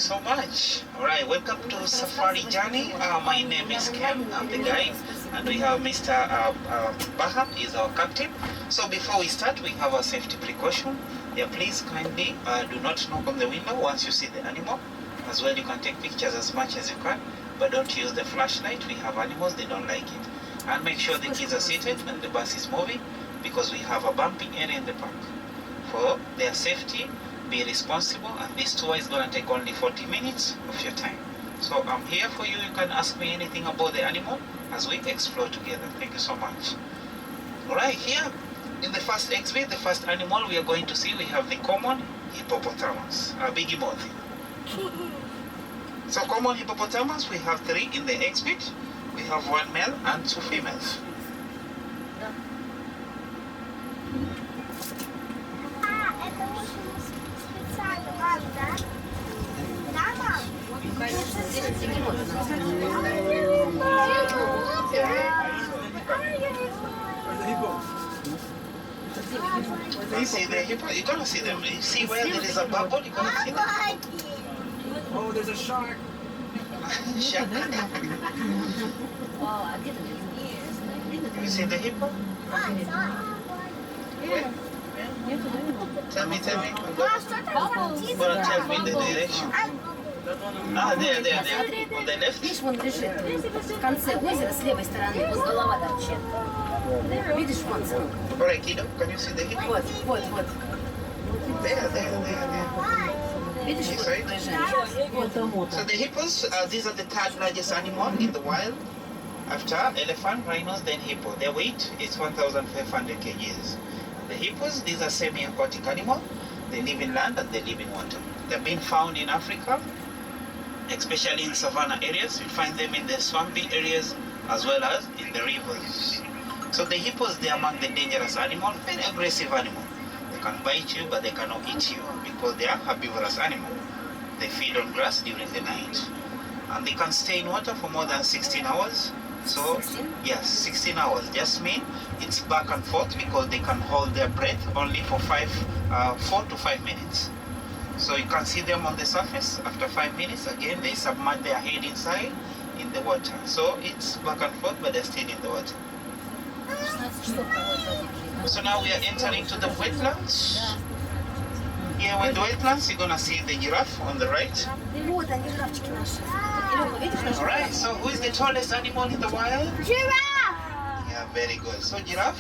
so much. Alright, welcome to Safari Journey. My name is Ken, I'm the guide, and we have Mr. Baham, is our captain. So before we start, we have a safety precaution. Yeah, please kindly do not knock on the window once you see the animal. As well, you can take pictures as much as you can, but don't use the flashlight. We have animals, they don't like it. And make sure the kids are seated when the bus is moving, because we have a bumping area in the park. For their safety, be responsible, and this tour is going to take only 40 minutes of your time. So I'm here for you. You can ask me anything about the animal as we explore together. Thank you so much. Alright, here in the first exhibit, the first animal we are going to see, we have the common hippopotamus, a big mouth. So common hippopotamus, we have 3 in the exhibit. We have 1 male and 2 females. You see the hippo? You're gonna see them. You see where there is a baboon, you're gonna see them. Oh, there's a shark. Shark. You see the hippo? Tell me. Gonna tell me the direction. There. On the left? Видишь, вон лежит в конце озера с левой стороны, вот голова торчит. Видишь, вон, сынок? Alright, kiddo, can you see the hippo? Вот. There. Видишь, This вот side? лежит. So the hippos, these are the third largest animal in the wild. After elephant, rhinos, then hippo. Their weight is 1,500 kgs. The hippos, these are semi-aquatic animals. They live in land and they live in water. They've been found in Africa, especially in savanna areas. You find them in the swampy areas as well as in the rivers. So the hippos, they are among the dangerous animals, very aggressive animals. They can bite you, but they cannot eat you because they are herbivorous animals. They feed on grass during the night. And they can stay in water for more than 16 hours. So, 16? yes, 16 hours. Just mean it's back and forth because they can hold their breath only for 4 to 5 minutes. So you can see them on the surface. After 5 minutes, again, they submerge their head inside in the water. So it's back and forth, but they're still in the water. So now we are entering to the wetlands. Here with the wetlands, you're gonna see the giraffe on the right. Вот они, жирафчики наши. Илюха, видишь наши? Alright, so who is the tallest animal in the wild? Giraffe! Yeah, very good. So giraffe,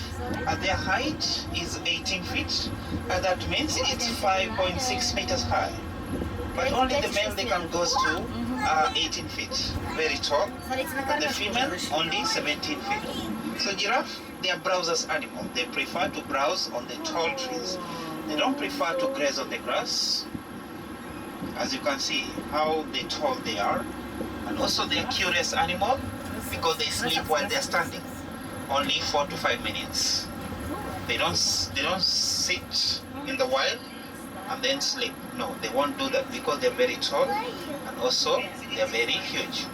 their height is 18 feet. That means it's 5.6 meters high. But only the male, they can go to 18 feet. Very tall. And the female, only 17 feet. So giraffe, they are browsers animal. They prefer to browse on the tall trees. They don't prefer to graze on the grass. As you can see how tall they are. And also they are curious animal because they sleep while they are standing. Only 4 to 5 minutes. They don't sit in the wild and then sleep. No, they won't do that because they're very tall and also they're very huge.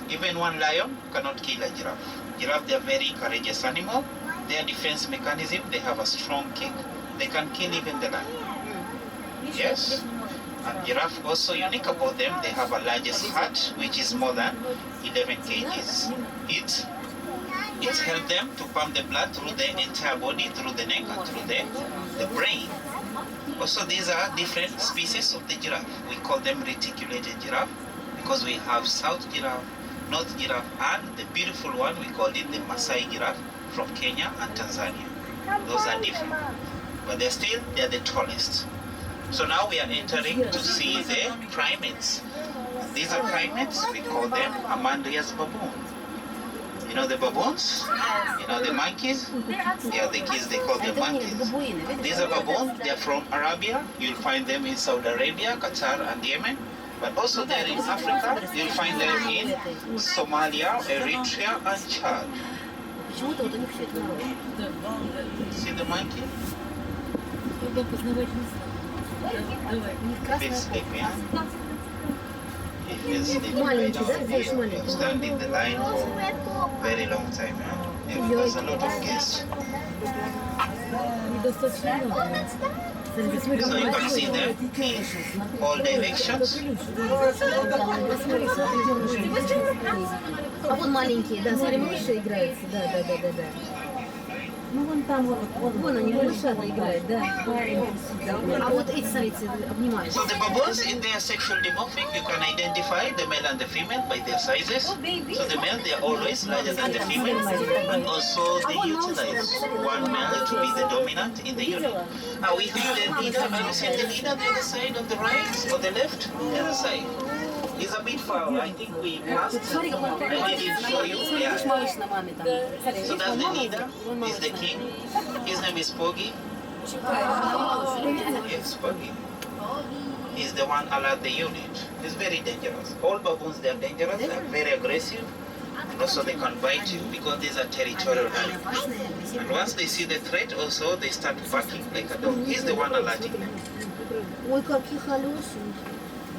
Even one lion cannot kill a giraffe. Giraffe, they're very courageous animal. Their defense mechanism, they have a strong kick. They can kill even the lion. Yes. And giraffe, also unique about them, they have a largest heart, which is more than 11 kgs. It helps them to pump the blood through the entire body, through the neck and through the brain. Also, these are different species of the giraffe. We call them reticulated giraffe because we have South giraffe, North giraffe, and the beautiful one, we call it the Maasai giraffe from Kenya and Tanzania. Those are different, but they're the tallest. So now we are entering to see the primates. These are primates, we call them Amandia's baboon. You know the baboons? You know the monkeys? Yeah, the kids, they call them monkeys. These are baboons, they're from Arabia. You'll find them in Saudi Arabia, Qatar and Yemen. But also they're in Africa. You'll find them in Somalia, Eritrea and Chad. See the monkey? Bit sleepy, huh? If you're sleeping right now, you stand in the line for a very long time, huh? Yeah, because a lot of guests. So you can see them in all directions. А вон маленькие, да, смотри, малыши играются, да. Ну вон там, вон они, малышата играют, да. А вот эти, смотрите, обнимаются. So the baboons, in their sexual demorphic, you can identify the male and the female by their sizes. So the male, they are always larger than the female, and also they utilize one male to be the dominant in the unit. Now we have the leader. Have you seen the leader on the other side of the right or the left? The other side. It's a bit far. I think we passed. I didn't show you. Yeah. So that's the leader. He's the king. His name is Poggy. Yes, Poggy. He's the one alert the unit. He's very dangerous. All baboons, they are dangerous. They are very aggressive. And also they can bite you because these are territorial animals. And once they see the threat also, they start barking like a dog. He's the one alerting them. Ой, какие хорошие.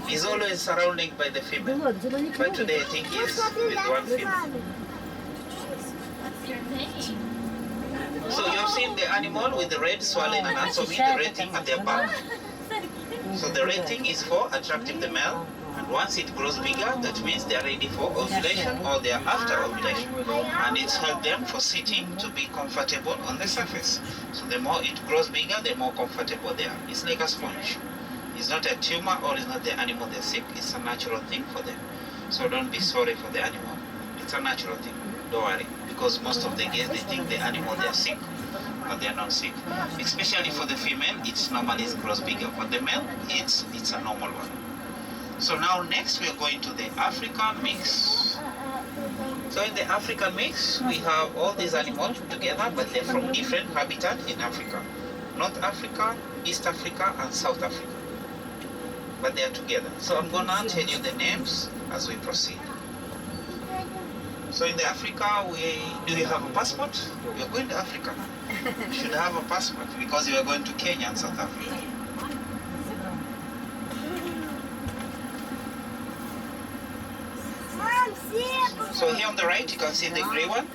He's always surrounded by the female. But today I think he's with one female. So you have seen the animal with the red swelling and anatomy, the red thing at their back. So the red thing is for attracting the male. And once it grows bigger, that means they are ready for ovulation or they are after ovulation. And it's helped them for sitting to be comfortable on the surface. So the more it grows bigger, the more comfortable they are. It's like a sponge. It's not a tumor or it's not the animal they're sick. It's a natural thing for them. So don't be sorry for the animal. It's a natural thing. Don't worry. Because most of the guests, they think the animal they're sick, but they're not sick. Especially for the female, it's normally grows bigger. For the male, it's a normal one. So now next we are going to the African mix. So in the African mix, we have all these animals together, but they're from different habitats in Africa. North Africa, East Africa, and South Africa. But they are together. So I'm gonna tell you the names as we proceed. So in the Africa, do you have a passport? We are going to Africa. You should have a passport because you are going to Kenya and South Africa. So here on the right, you can see the gray one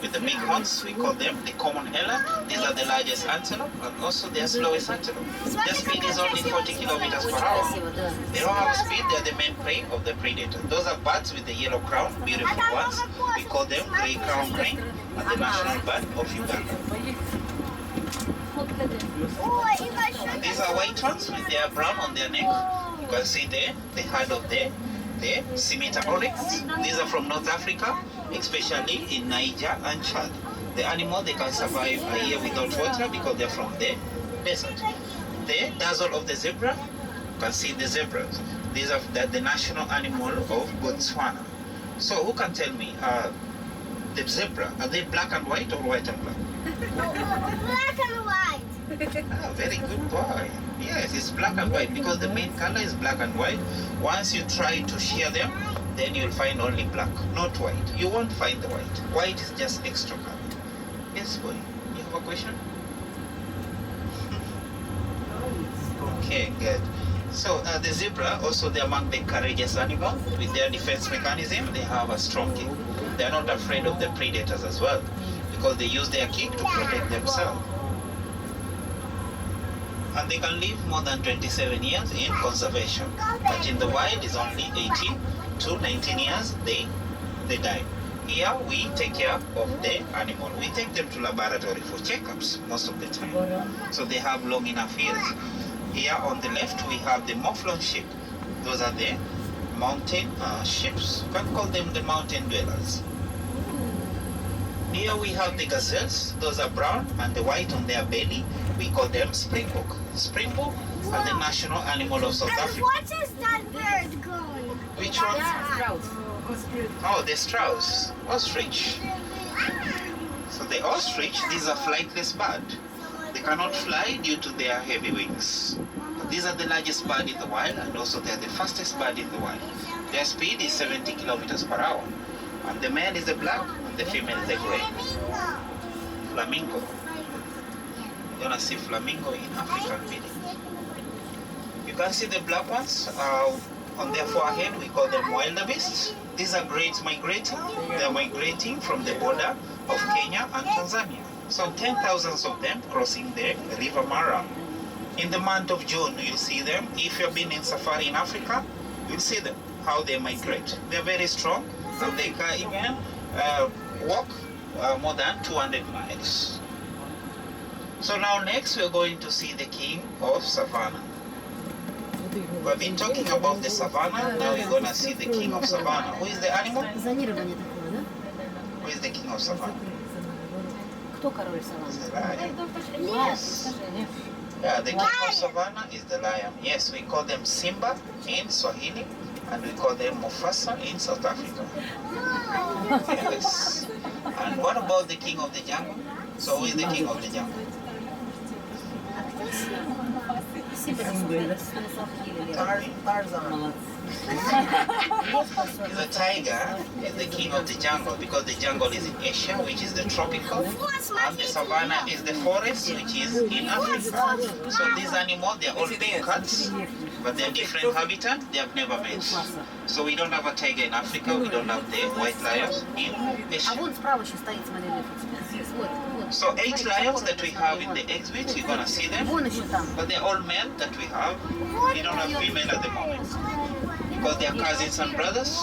with the big horns. We call them the common eland. These are the largest antelope and also their slowest antelope. Their speed is only 40 kilometers per hour. They don't have speed. They are the main prey of the predator. Those are birds with the yellow crown, beautiful ones. We call them gray crown crane and the national bird of Uganda. And these are white ones with their brown on their neck. You can see there the head of the scimitar oryx. These are from North Africa, especially in Niger and Chad. The animal, they can survive a year without water because they're from the desert. The dazzle of the zebra, you can see the zebras. These are the national animal of Botswana. So who can tell me, the zebra, are they black and white or white and black? Black and white. Ah, very good boy. Yes, it's black and white because the main color is black and white. Once you try to shear them, then you'll find only black, not white. You won't find the white. White is just extra color. Yes, boy. You have a question? Okay, good. So the zebra, also they're among the courageous animals. With their defense mechanism, they have a strong kick. They're not afraid of the predators as well because they use their kick to protect themselves. And they can live more than 27 years in conservation. But in the wild, is only 18 to 19 years, they die. Here, we take care of the animal. We take them to laboratory for checkups most of the time. So they have long enough ears. Here on the left, we have the mouflon sheep. Those are the mountain sheep. You can call them the mountain dwellers. Here we have the gazelles. Those are brown and the white on their belly. We call them springbok. Springbok are the national animal of South Africa. What is that bird going? Which one? Oh, the strauss. Ostrich. So the ostrich, these are flightless bird. They cannot fly due to their heavy wings. But these are the largest bird in the wild and also they are the fastest bird in the wild. Their speed is 70 kilometers per hour. And the male is the black and the female is the gray. Flamingo. You're gonna see flamingo in African video. You can see the black ones on their forehead. We call them wildebeests. These are great migrating. They are migrating from the border of Kenya and Tanzania. So 10,000 of them crossing the river Mara. In the month of June, you'll see them. If you've been in safari in Africa, you'll see them, how they migrate. They're very strong, and they can even walk more than 200 miles. So now next we're going to see the king of savannah. We've been talking about the savannah, now we're going to see the king of savannah. Who is the animal? Зонирование такое, да? Who is the king of savannah? Кто король саванны? The lion. Yes. Yeah, the king of savannah is the lion. Yes, we call them Simba in Swahili, and we call them Mufasa in South Africa. Yes. And what about the king of the jungle? So who is the king of the jungle? Tarzan. The tiger is the king of the jungle because the jungle is in Asia, which is the tropical, and the savannah is the forest, which is in Africa. So these animals, they are all big cats, but they're different habitat, they have never met. So we don't have a tiger in Africa, we don't have the white lions in Asia. So 8 lions that we have in the exhibit, you're gonna see them, but they're all male that we have. We don't have female at the moment because they are cousins and brothers.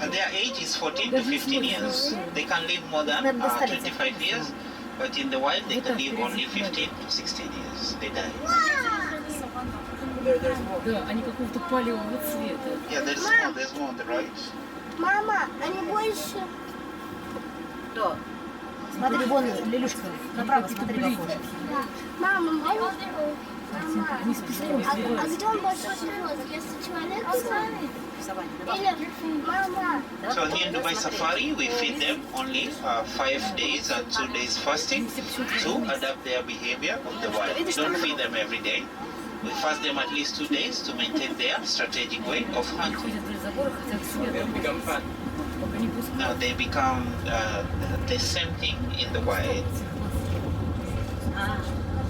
And their age is 14 to 15 years. They can live more than 25 years, but in the wild they can live only 15 to 16 years. They die. There's more. Да, они какого-то палевого цвета. Yeah, there's more on the right. Мама, они больше... Кто? Смотри, вон, Лилюшка, направо смотри, похоже. Мама, мама. Не спеши, не А где он большой живот? Если человек или мама? So here in Dubai Safari, we feed them only 5 days and 2 days fasting to adapt their behavior of the wild. We don't feed them every day. We fast them at least 2 days to maintain their strategic way of hunting. They'll become fat. Now they become the same thing in the wild.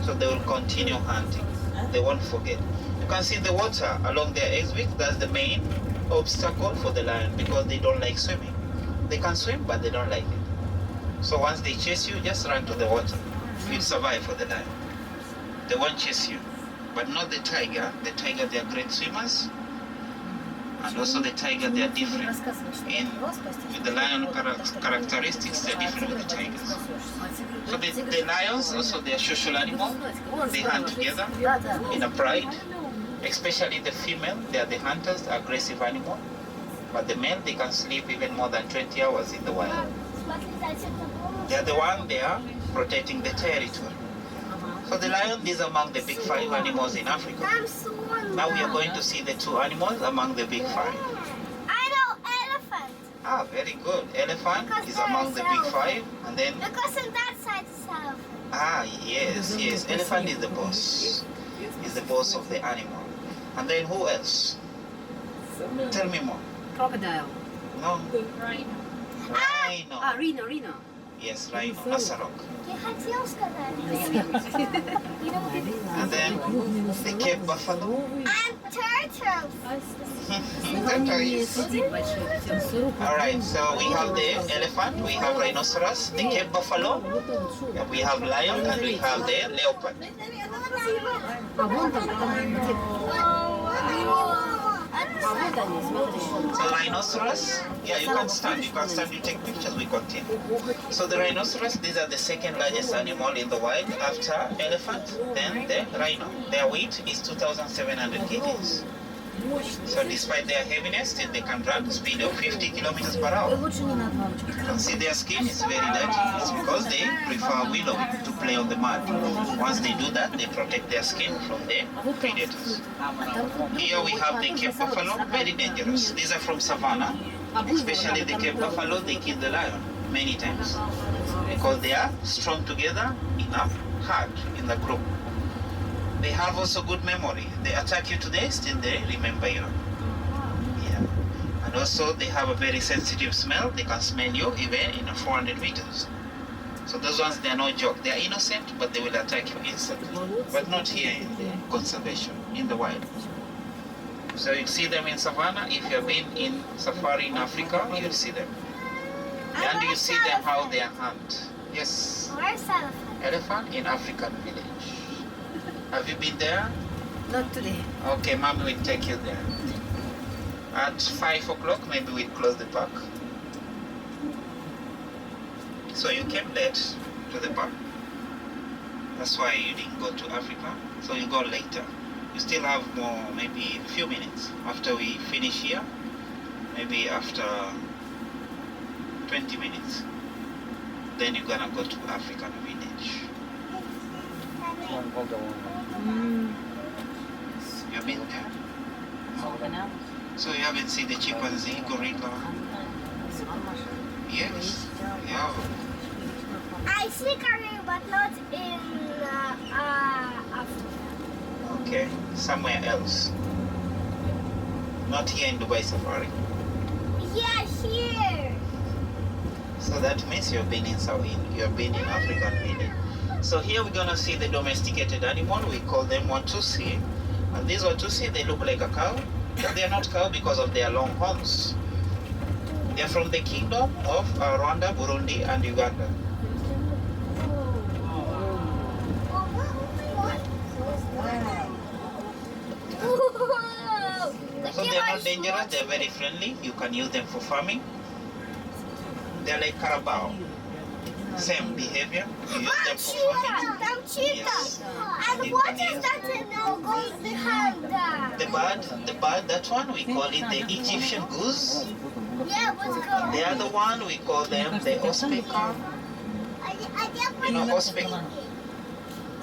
So they will continue hunting. They won't forget. You can see the water along their exit. That's the main obstacle for the lion because they don't like swimming. They can swim, but they don't like it. So once they chase you, just run to the water. You'll survive for the lion. They won't chase you. But not the tiger. The tiger, they are great swimmers. And also the tiger, they are different. With the lion characteristics, they are different with the tigers. So the lions, also they are social animals. They hunt together in a pride. Especially the female, they are the hunters, aggressive animal. But the male, they can sleep even more than 20 hours in the wild. They are the one they are protecting the territory. So the lion is among the big 5 animals in Africa. Now we are going to see the 2 animals among the big 5. I know elephant. Ah, very good. Elephant is among the big 5, and then Because on that side is elephant. ah yes. Elephant is the boss. Is the boss of the animal. And then who else? Tell me more. Crocodile. No. Rhino. Rhino. Rhino. Yes, rhino. Nozarok. Я хотел сказать. And then the Cape buffalo. And turtles. Alright, so we have the elephant, we have rhinoceros, the Cape buffalo, we have lion, and we have the leopard. А вон там, где? А вот они, смотри. So rhinoceros, yeah, you can stand, you take pictures, we continue. So the rhinoceros, these are the second largest animal in the wild after elephant, then the rhino. Their weight is 2,700 kgs. So despite their heaviness, still they can run speed of 50 kilometers per hour. Лучше не надо, мамочка. You can see their skin is very dirty. It's because they prefer willow to play on the mud. Once they do that, they protect their skin from the predators. Here we have the Cape buffalo, very dangerous. These are from savannah. Especially the Cape buffalo, they kill the lion many times because they are strong together in a herd, in the group. They have also good memory. They attack you today, still they remember you. Yeah. And also they have a very sensitive smell. They can smell you even in 400 meters. So those ones, they are no joke. They are innocent, but they will attack you instantly. But not here in the conservation, in the wild. So you'll see them in savannah. If you've been in safari in Africa, you'll see them. And you see them how they hunt. Yes. Where's elephant? Elephant in African village. Have you been there? Not today. Okay, Mom will take you there. At 5 o'clock, maybe we'll close the park. So you came late to the park. That's why you didn't go to Africa. So you go later. You still have more, maybe a few minutes after we finish here. Maybe after 20 minutes. Then you're gonna go to African village. You've been there? So you haven't seen the chimpanzee, gorilla? Yes. Yeah. I see Korea, but not in Africa. Okay. Somewhere else. Not here in Dubai Safari. Yeah, here. So that means you've been in African village. So here we're gonna see the domesticated animal. We call them Watusi. And these Watusi, they look like a cow, but they are not cow because of their long horns. They are from the kingdom of Rwanda, Burundi, and Uganda. So they are not dangerous. They are very friendly. You can use them for farming. They are like carabao. Same behavior. You use them for farming. Yes. And You what can is use- that now goes behind that? The bird, that one we call it the Egyptian goose. Yeah, what's going The other one we call them the ospeka. You know ospeka?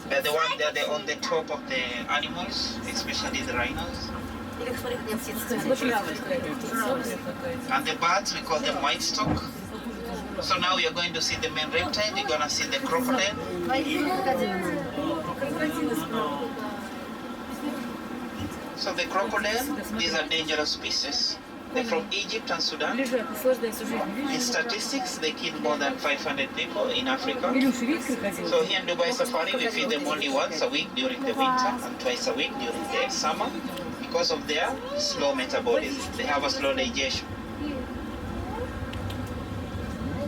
They're the one they're on the top of the animals, especially the rhinos. And the birds we call them white stock. So now we are going to see the main reptile. We're gonna see the crocodile. So the crocodile, these are dangerous species. They're from Egypt and Sudan. In statistics, they kill more than 500 people in Africa. So here in Dubai Safari, we feed them only once a week during the winter and twice a week during the summer because of their slow metabolism. They have a slow digestion.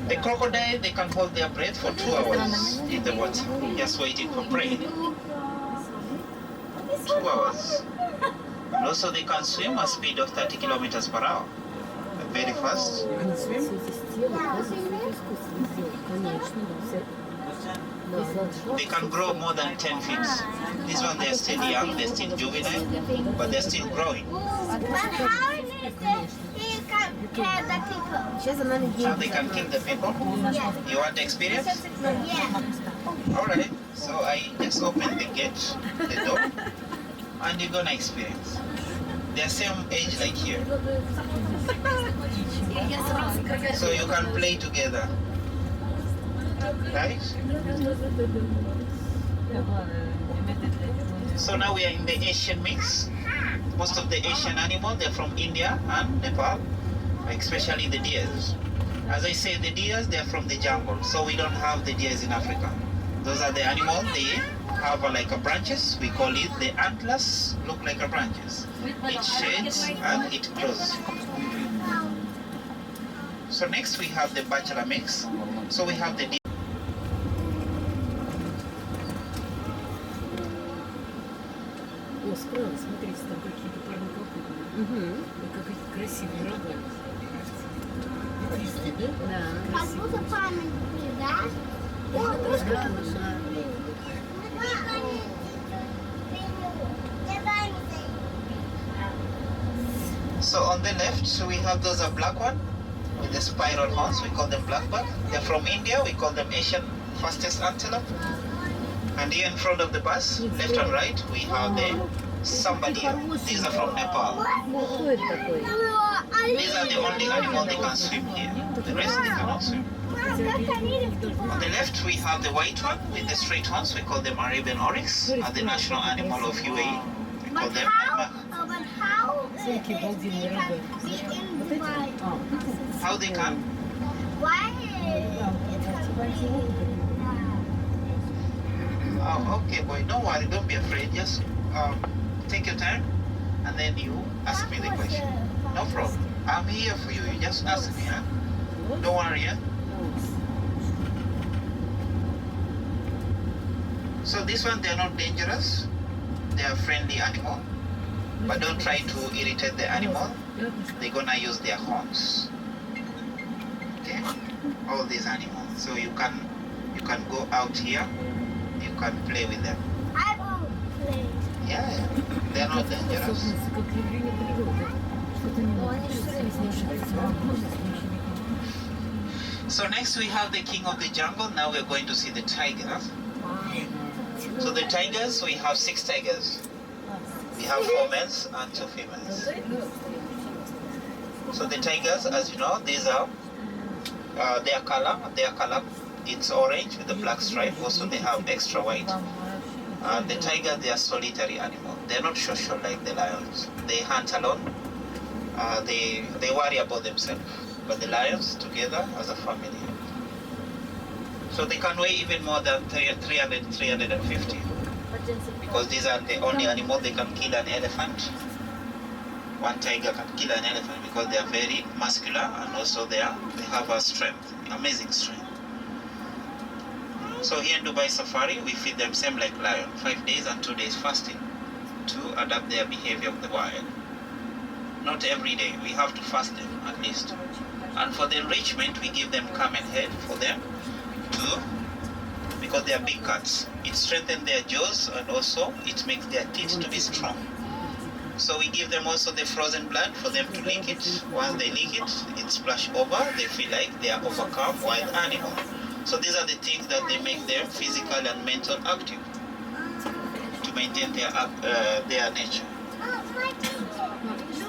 The crocodile, they can hold their breath for 2 hours in the water, just waiting for prey. 2 hours. And also they can swim a speed of 30 kilometers per hour. Very fast. They can grow more than 10 feet. These ones, they're still young, they're still juvenile, but they're still growing. But how is it that he can kill the people? How they can kill the people? Yeah. You want experience? Yeah. Alright, so I just open the gate, the door, and you're gonna experience. They're same age like here. So you can play together. Right? So now we are in the Asian mix. Most of the Asian animals, they're from India and Nepal, especially the deers. As I say, the deers, they're from the jungle, so we don't have the deers in Africa. Those are the animals, they have like a branches. We call it the antlers, look like a branches. It shades and it grows. So next we have the bachelor mix. So we have the deer. О, справа, смотрите, там какие-то парни копыта. И какие-то красивые рога. Видите, да? Да. Как будто памятники, да? So on the left, so we have those black one with the spiral horns. We call them blackback. They're from India. We call them Asian fastest antelope. And here in front of the bus, left and right, we have the sambadeer. These are from Nepal. Что это такое? These are the only animals they can swim here. The rest they cannot swim. On the left, we have the white one with the straight horns. We call them Arabian oryx, and the national animal of UAE. We call them Всякие обалденные рога. Вот эти? А, вот эти? how they can. Why? Oh, okay, boy. Don't worry. Don't be afraid. Just take your time, and then you ask me the question. No problem. I'm here for you. You just ask me. Huh? Don't worry. Huh? So this one, they are not dangerous. They are friendly animal. But don't try to irritate the animal. They're gonna use their horns. Okay? All these animals. So you can go out here. You can play with them. I won't play. Yeah, they are not dangerous. So next we have the king of the jungle. Now we're going to see the tigers. So the tigers, we have 6 tigers. We have 4 males and 2 females. So the tigers, as you know, these are their color. Their color, it's orange with a black stripe. Also, they have extra white. The tigers, they are solitary animal. They're not social like the lions. They hunt alone. They worry about themselves. But the lions, together as a family. So they can weigh even more than 300, 350. Because these are the only animal they can kill an elephant. One tiger can kill an elephant because they are very muscular and also they have a strength, amazing strength. So here in Dubai Safari, we feed them same like lion, 5 days and 2 days fasting to adapt their behavior of the wild. Not every day, we have to fast them at least. And for the enrichment, we give them camel head for them too, because they are big cats. It strengthens their jaws and also it makes their teeth to be strong. So we give them also the frozen blood for them to lick it. Once they lick it, it splash over. They feel like they are overcome wild animal. So these are the things that they make them physical and mental active to maintain their nature.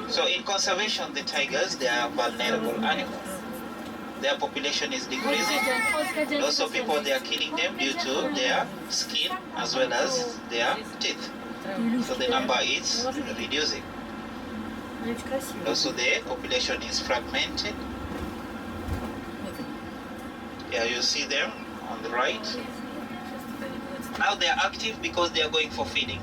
So in conservation, the tigers, they are vulnerable animals. Their population is decreasing. Also people, they are killing them due to their skin as well as their teeth. So the number is reducing. Also the population is fragmented. Yeah, you see them on the right. Now they are active because they are going for feeding.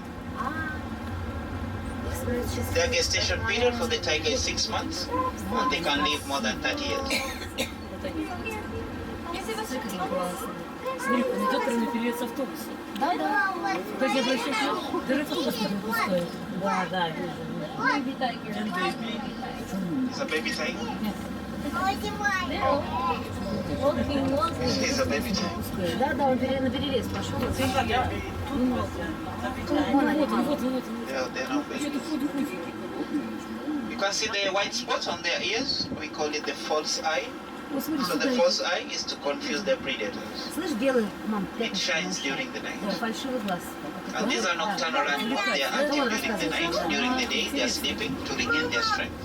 Their gestation period for the tiger is 6 months, and they can live more than 30 years. Смотри, он идет прямо перед автобусом. Да. Так я большой автобус не пустой. Да, вижу. It's a baby tiger? Oh, It's a baby tiger. Да, он на перерез пошел. Вот. Yeah, they're not big. You can see the white spots on their ears. We call it the false eye. So the false eye is to confuse the predators. Слышь, белый, мам, It shines during the night. фальшивый глаз. And these are nocturnal animals. They are active during the night. During the day, they are sleeping to regain their strength.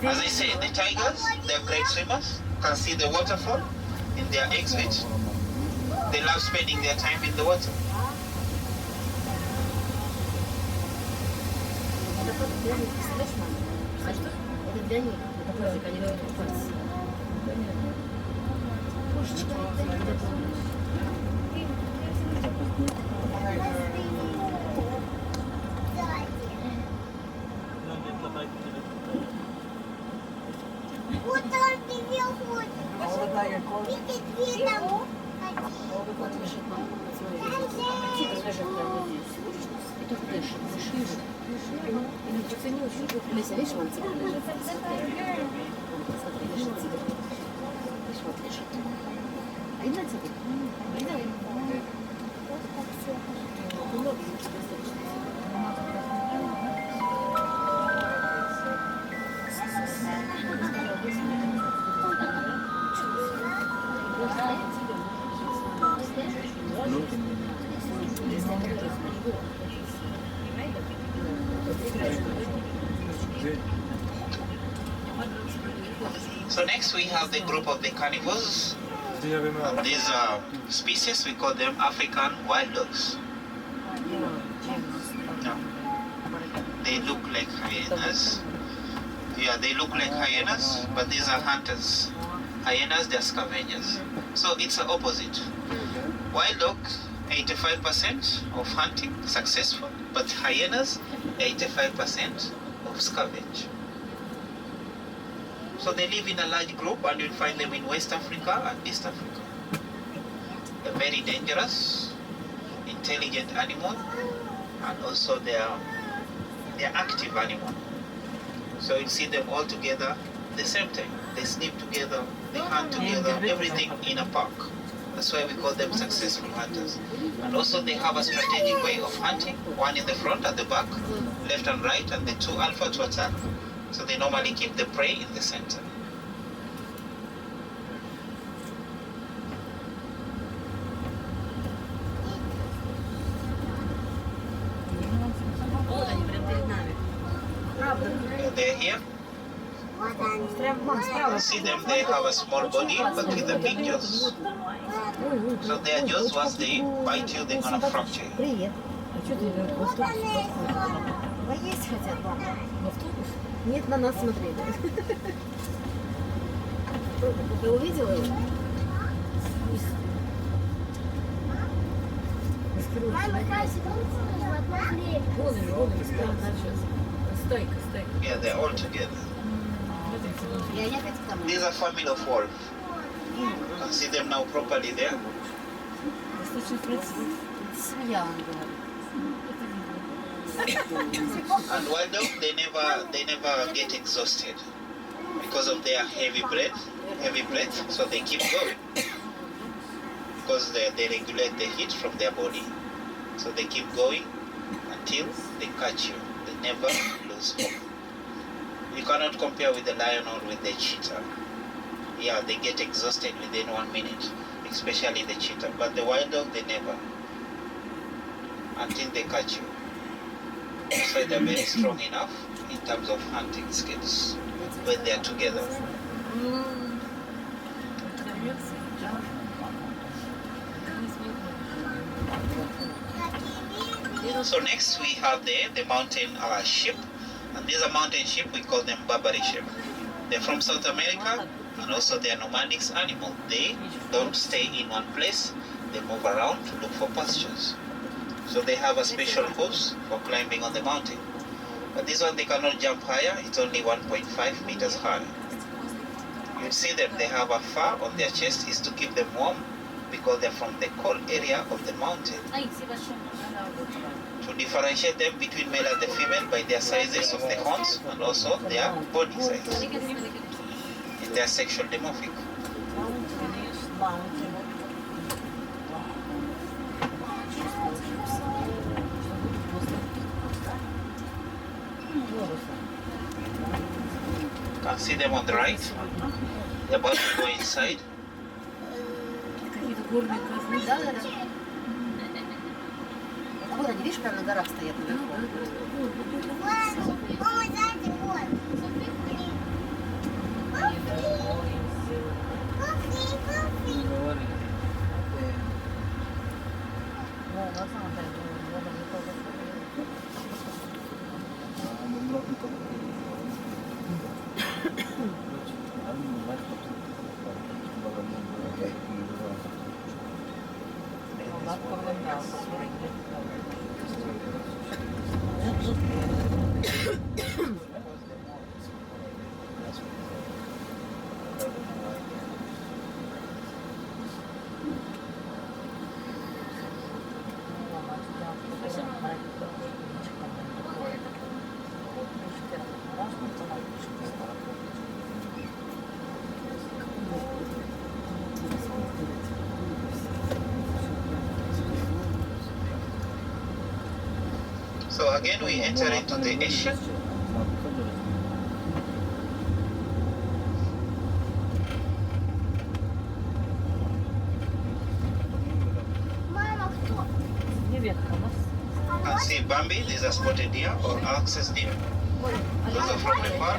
As I say, the tigers, they are great swimmers. You can see the waterfall in their exit. They love spending their time in the water. Это для них. Это пластик, они говорят, пальцы. вот он тебе ходит. Видит, видно. Вот лежит, мам. Смотри, лежит прямо здесь. И тут дышит. Это не очень. Леся, видишь, вон тигр лежит. Смотри, лежит тигр. Видишь, вот лежит. Видно тигр? Видно? So next we have the group of the carnivores. These species, we call them African wild dogs. No. They look like hyenas. Yeah, they look like hyenas, but these are hunters. Hyenas, they're scavengers. So it's the opposite. Wild dog, 85% of hunting successful, but hyenas, 85% of scavenge. So they live in a large group, and you'll find them in West Africa and East Africa. They're very dangerous, intelligent. intelligent animal, and also they're active animal. So you see them all together at the same time. They sleep together, they hunt together, everything in a pack. That's why we call them successful hunters. And also they have a strategic way of hunting, one in the front and the back, left and right, and the two alpha to attack. So they normally keep the prey in the center. They're here. You see them, they have a small body but with a big jaws. So their jaws, once they bite you, they're gonna fracture you. Привет. А что ты в автобус? Поесть хотят, мама. В автобус? Нет, на нас смотрели. Ты увидела его? Мама, кажется, Вон, прямо сейчас. Стойка. Yeah, they're all together. Я опять к тому. These are family of wolf. You can see them now properly there. Достаточно красиво. Свинья, он говорит. And wild dog, they never get exhausted because of their heavy breath, so they keep going. Because they regulate the heat from their body. So they keep going until they catch you. They never lose hope. You cannot compare with the lion or with the cheetah. Yeah, they get exhausted within 1 minute, especially the cheetah. But the wild dog, they never. Until they catch you. So they're very strong enough in terms of hunting skills when they are together. So next we have the mountain sheep, and these are mountain sheep. We call them Barbary sheep. They're from South America, and also they are nomadic animal. They don't stay in one place. They move around to look for pastures. So they have a special hooves for climbing on the mountain. But this one, they cannot jump higher. It's only 1.5 meters high. You see them, they have a fur on their chest is to keep them warm because they're from the cold area of the mountain. To differentiate them between male and the female by their sizes of the horns and also their body size in their sexual dimorphic. You can see them on the right. They're about to go inside. Вот они, видишь, прямо на горах стоят наверху. Мама, дайте вот. So again we enter into the Asia. Мама, кто? You can see Bambi, these are spotted deer or access deer. Those are from Nepal.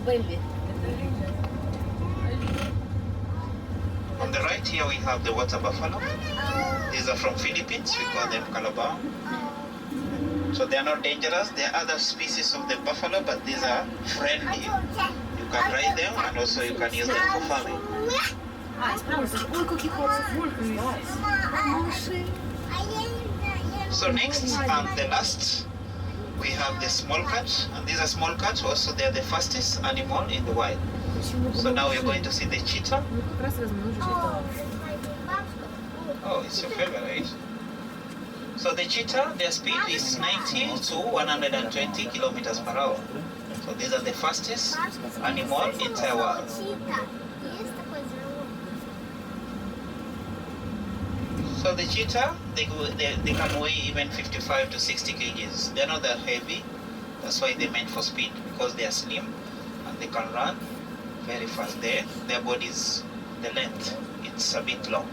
Бэмби. On the right here we have the water buffalo. These are from Philippines, we call them calabar. So they are not dangerous. They are other species of the buffalo, but these are friendly. You can ride them and also you can use them for farming. So next and the last, we have the small cat, and these are small cats. Also, they are the fastest animal in the wild. So now we are going to see the cheetah. Oh, it's your favorite, right? So the cheetah, their speed is 90 to 120 kilometers per hour. So these are the fastest animal in the world. So the cheetah, they can weigh even 55 to 60 kgs. They're not that heavy. That's why they're meant for speed, because they are slim and they can run very fast. Their bodies, the length, it's a bit long.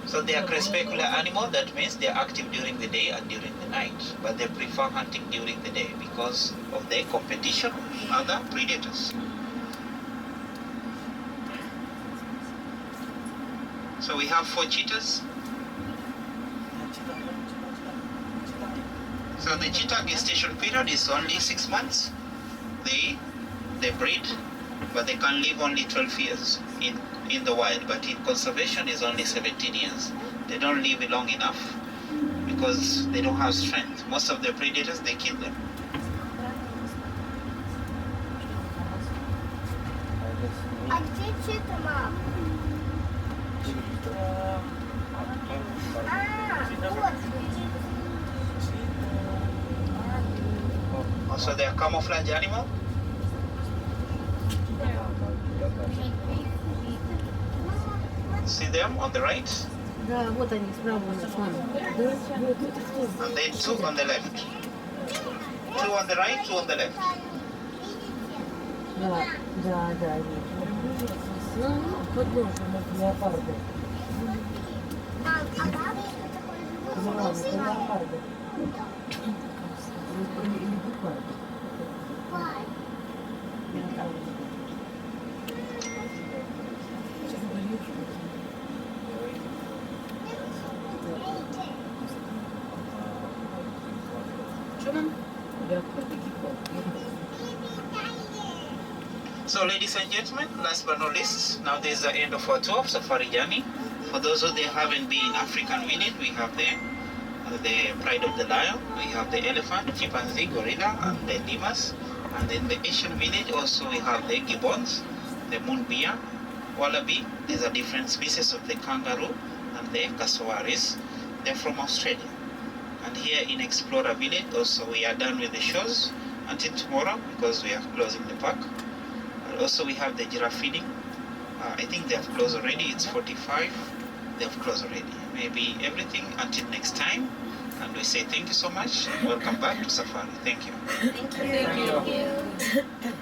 So they are crepuscular animal. That means they are active during the day and during the night, but they prefer hunting during the day because of their competition with other predators. So we have 4 cheetahs. So the cheetah gestation period is only 6 months. They breed, but they can live only 12 years in the wild, but in conservation is only 17 years. They don't live long enough because they don't have strength. Most of the predators, they kill them. А где чьи-то, мам? Also they are camouflage animal. See them on the right, Да, вот они справа у нас с вами. Да, вот это кто? and then 2 on the left. 2 on the right, 2 on the left. Да, да, да. Ну, подложим от леопарда. Мам, а как это такое животное? Бай. So ladies and gentlemen, last but not least, now this is the end of our tour of safari journey. For those who they haven't been in African village, we have the pride of the lion, we have the elephant, chimpanzee, gorilla, and the lemurs. And in the Asian village also we have the gibbons, the moon bear, wallaby. These are different species of the kangaroo, and the cassowaries. They're from Australia. And here in Explorer village also we are done with the shows until tomorrow because we are closing the park. And also we have the giraffe feeding. I think they have closed already. It's 45. They have closed already. Maybe everything until next time. And we say thank you so much. Welcome back to Safari. Thank you. Thank you.